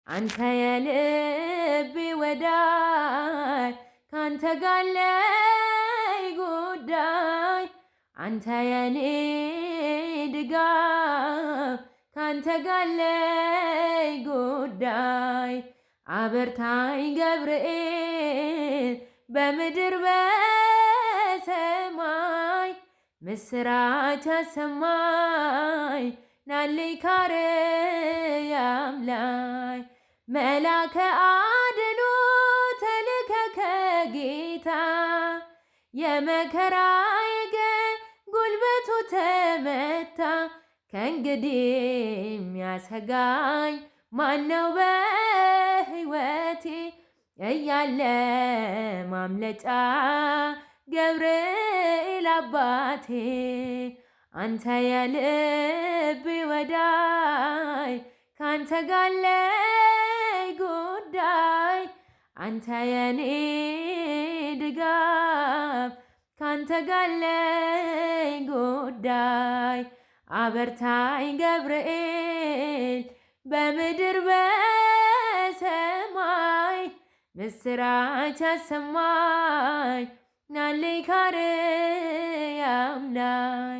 አንተ የልቤ ወዳጅ ካንተ ጋር አለኝ ጉዳይ አንተ የኔ ድጋፍ ካንተ ጋር አለኝ ጉዳይ አበርታኝ ገብርኤል በምድር በሰማይ ምስራች አሰማኝ ናልኝ ከአርያም ላይ መላከ አድኖ ተልከ ከጌታ የመከራዬ ቀን ጉልበቱ ተመታ ከእንግዲህ የሚያሰጋኝ ማነው በሕይወቴ እያለ ማምለጫ ገብርኤል አባቴ አንተ የልቤ ወዳጅ ካንተ ጋር አለኝ ጉዳይ አንተ የኔ ድጋፍ ካንተ ጋር አለኝ ጉዳይ አበርታኝ ገብርኤል በምድር በሰማይ ምስራች አሰማኝ ናልኝ ከአርያም ላይ